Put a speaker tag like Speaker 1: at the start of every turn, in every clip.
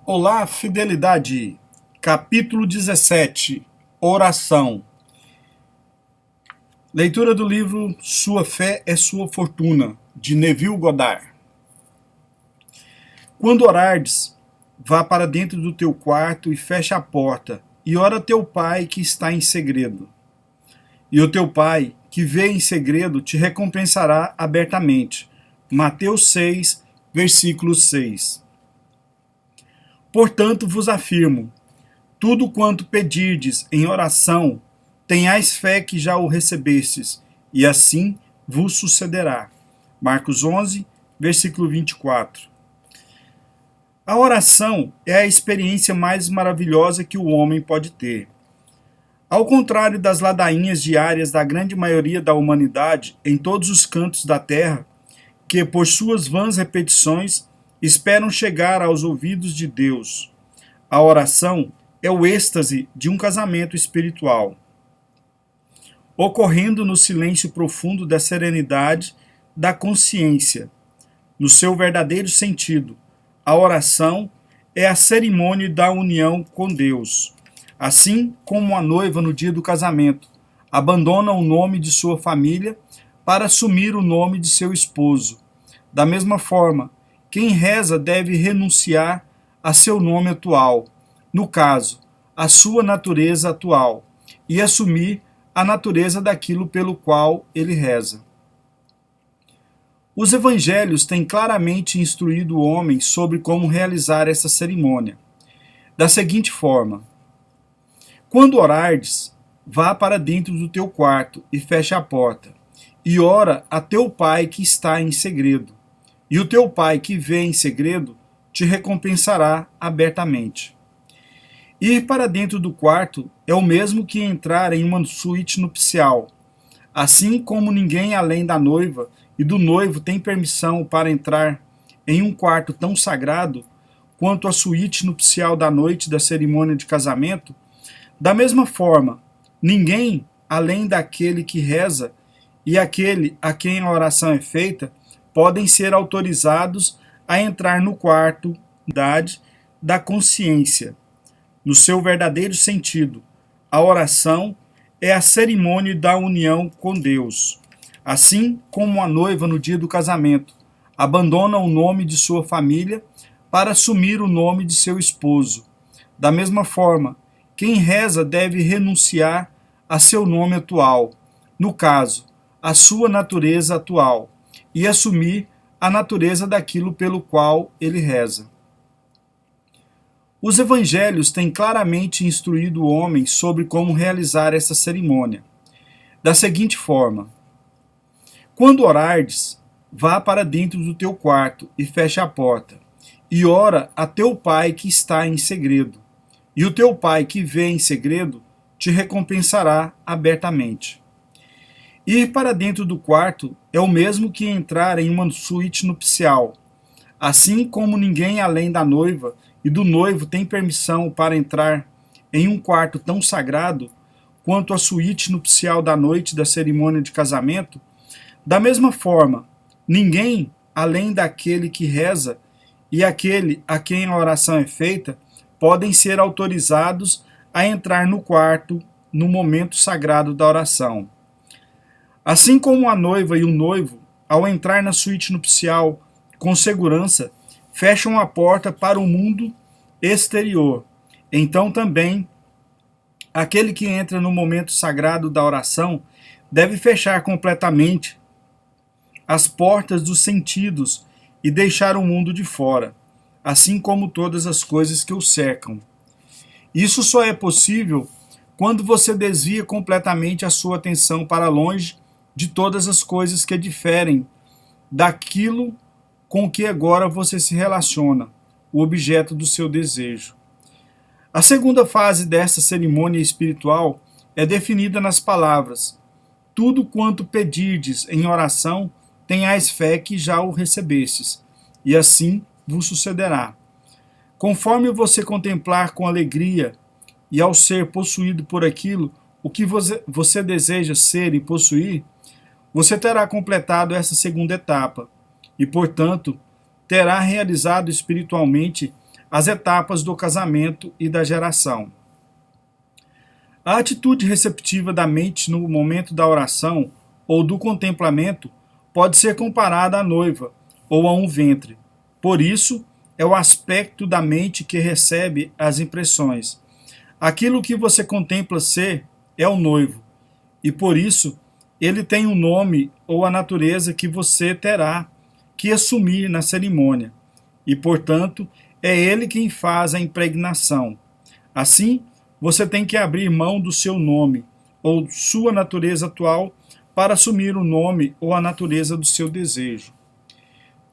Speaker 1: Olá, fidelidade. Capítulo 17. Oração. Leitura do livro Sua Fé é Sua Fortuna, de Neville Goddard. Quando orardes, vá para dentro do teu quarto e feche a porta, e ora a teu pai que está em segredo. E o teu pai, que vê em segredo, te recompensará abertamente. Mateus 6, versículo 6. Portanto vos afirmo, tudo quanto pedirdes em oração, tenhais fé que já o recebestes, e assim vos sucederá. Marcos 11, versículo 24. A oração é a experiência mais maravilhosa que o homem pode ter. Ao contrário das ladainhas diárias da grande maioria da humanidade em todos os cantos da terra, que por suas vãs repetições esperam chegar aos ouvidos de Deus, a oração é o êxtase de um casamento espiritual, ocorrendo no silêncio profundo da serenidade da consciência. No seu verdadeiro sentido, a oração é a cerimônia da união com Deus. Assim como a noiva no dia do casamento abandona o nome de sua família para assumir o nome de seu esposo. Da mesma forma, quem reza deve renunciar a seu nome atual, no caso, a sua natureza atual, e assumir a natureza daquilo pelo qual ele reza. Os evangelhos têm claramente instruído o homem sobre como realizar essa cerimônia, da seguinte forma: quando orardes, vá para dentro do teu quarto e feche a porta, e ora a teu pai que está em segredo, e o teu pai que vê em segredo te recompensará abertamente. Ir para dentro do quarto é o mesmo que entrar em uma suíte nupcial. Assim como ninguém além da noiva e do noivo tem permissão para entrar em um quarto tão sagrado quanto a suíte nupcial da noite da cerimônia de casamento, da mesma forma, ninguém além daquele que reza e aquele a quem a oração é feita podem ser autorizados a entrar no quarto da consciência. No seu verdadeiro sentido, a oração é a cerimônia da união com Deus. Assim como a noiva no dia do casamento abandona o nome de sua família para assumir o nome de seu esposo. Da mesma forma, quem reza deve renunciar a seu nome atual, no caso, a sua natureza atual, e assumir a natureza daquilo pelo qual ele reza. Os evangelhos têm claramente instruído o homem sobre como realizar essa cerimônia, da seguinte forma: quando orardes, vá para dentro do teu quarto e feche a porta, e ora a teu pai que está em segredo, e o teu pai que vê em segredo te recompensará abertamente. Ir para dentro do quarto é o mesmo que entrar em uma suíte nupcial. Assim como ninguém além da noiva e do noivo tem permissão para entrar em um quarto tão sagrado quanto a suíte nupcial da noite da cerimônia de casamento, da mesma forma, ninguém além daquele que reza e aquele a quem a oração é feita podem ser autorizados a entrar no quarto no momento sagrado da oração. Assim como a noiva e o noivo, ao entrar na suíte nupcial com segurança, fecham a porta para o mundo exterior, então também aquele que entra no momento sagrado da oração deve fechar completamente as portas dos sentidos e deixar o mundo de fora, assim como todas as coisas que o cercam. Isso só é possível quando você desvia completamente a sua atenção para longe de todas as coisas que diferem daquilo com que agora você se relaciona, o objeto do seu desejo. A segunda fase dessa cerimônia espiritual é definida nas palavras: tudo quanto pedirdes em oração, tenhais fé que já o recebestes, e assim vos sucederá. Conforme você contemplar com alegria e ao ser possuído por aquilo o que você deseja ser e possuir, você terá completado essa segunda etapa e, portanto, terá realizado espiritualmente as etapas do casamento e da geração. A atitude receptiva da mente no momento da oração ou do contemplamento pode ser comparada à noiva ou a um ventre. Por isso, é o aspecto da mente que recebe as impressões. Aquilo que você contempla ser é o noivo, e por isso ele tem um nome ou a natureza que você terá que assumir na cerimônia, e portanto é ele quem faz a impregnação. Assim, você tem que abrir mão do seu nome ou sua natureza atual para assumir o nome ou a natureza do seu desejo.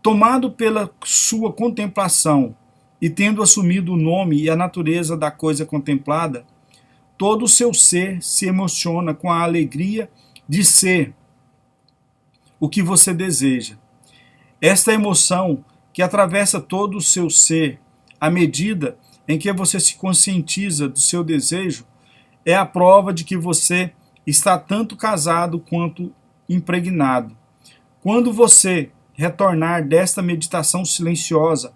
Speaker 1: Tomado pela sua contemplação e tendo assumido o nome e a natureza da coisa contemplada, todo o seu ser se emociona com a alegria de ser o que você deseja. Esta emoção que atravessa todo o seu ser, à medida em que você se conscientiza do seu desejo, é a prova de que você está tanto casado quanto impregnado. Quando você retornar desta meditação silenciosa,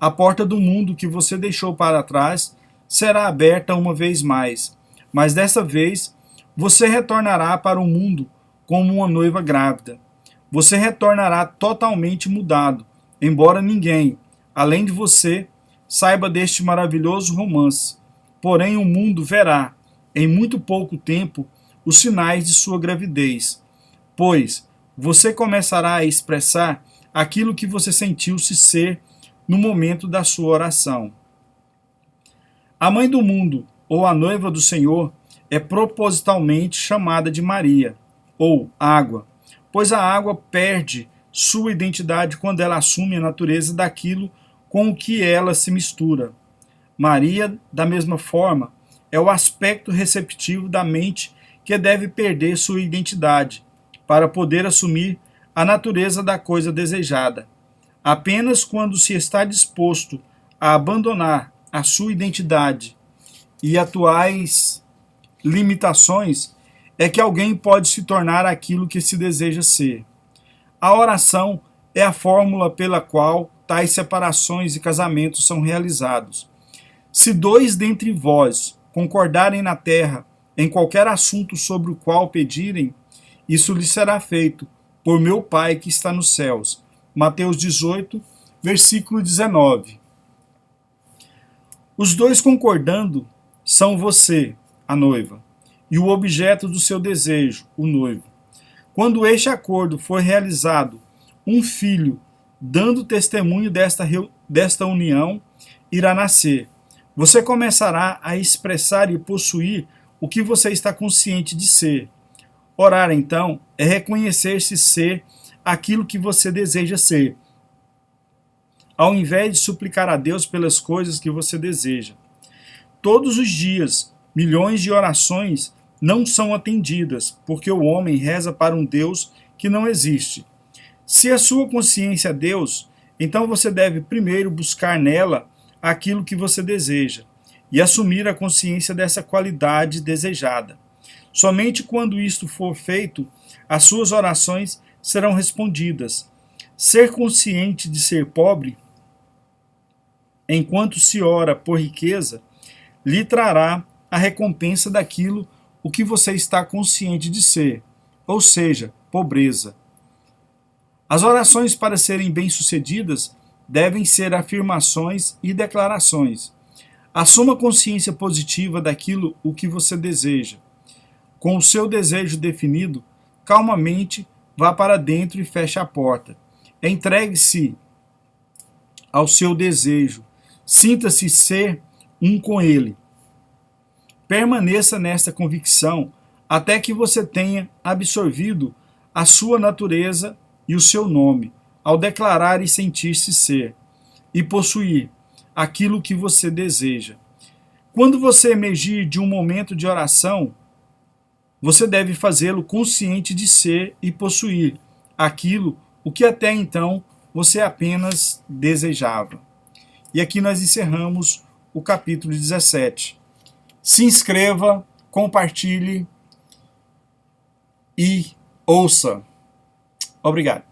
Speaker 1: a porta do mundo que você deixou para trás será aberta uma vez mais, mas dessa vez você retornará para o mundo como uma noiva grávida. Você retornará totalmente mudado, embora ninguém, além de você, saiba deste maravilhoso romance. Porém, o mundo verá, em muito pouco tempo, os sinais de sua gravidez, pois você começará a expressar aquilo que você sentiu-se ser no momento da sua oração. A mãe do mundo, ou a noiva do Senhor, é propositalmente chamada de Maria, ou água, pois a água perde sua identidade quando ela assume a natureza daquilo com o que ela se mistura. Maria, da mesma forma, é o aspecto receptivo da mente que deve perder sua identidade, para poder assumir a natureza da coisa desejada. Apenas quando se está disposto a abandonar a sua identidade e atuais limitações é que alguém pode se tornar aquilo que se deseja ser. A oração é a fórmula pela qual tais separações e casamentos são realizados. Se dois dentre vós concordarem na terra em qualquer assunto sobre o qual pedirem, isso lhe será feito por meu Pai que está nos céus. Mateus 18, versículo 19. Os dois concordando são você, a noiva, e o objeto do seu desejo, o noivo. Quando este acordo for realizado, um filho, dando testemunho desta união, irá nascer. Você começará a expressar e possuir o que você está consciente de ser. Orar, então, é reconhecer-se ser aquilo que você deseja ser, ao invés de suplicar a Deus pelas coisas que você deseja. Todos os dias, milhões de orações não são atendidas, porque o homem reza para um Deus que não existe. Se a sua consciência é Deus, então você deve primeiro buscar nela aquilo que você deseja e assumir a consciência dessa qualidade desejada. Somente quando isto for feito, as suas orações serão respondidas. Ser consciente de ser pobre, enquanto se ora por riqueza, lhe trará a recompensa daquilo o que você está consciente de ser, ou seja, pobreza. As orações para serem bem-sucedidas devem ser afirmações e declarações. Assuma consciência positiva daquilo o que você deseja. Com o seu desejo definido, calmamente vá para dentro e feche a porta. Entregue-se ao seu desejo. Sinta-se ser um com ele. Permaneça nesta convicção até que você tenha absorvido a sua natureza e o seu nome, ao declarar e sentir-se ser, e possuir aquilo que você deseja. Quando você emergir de um momento de oração, você deve fazê-lo consciente de ser e possuir aquilo o que até então você apenas desejava. E aqui nós encerramos o capítulo 17. Se inscreva, compartilhe e ouça. Obrigado.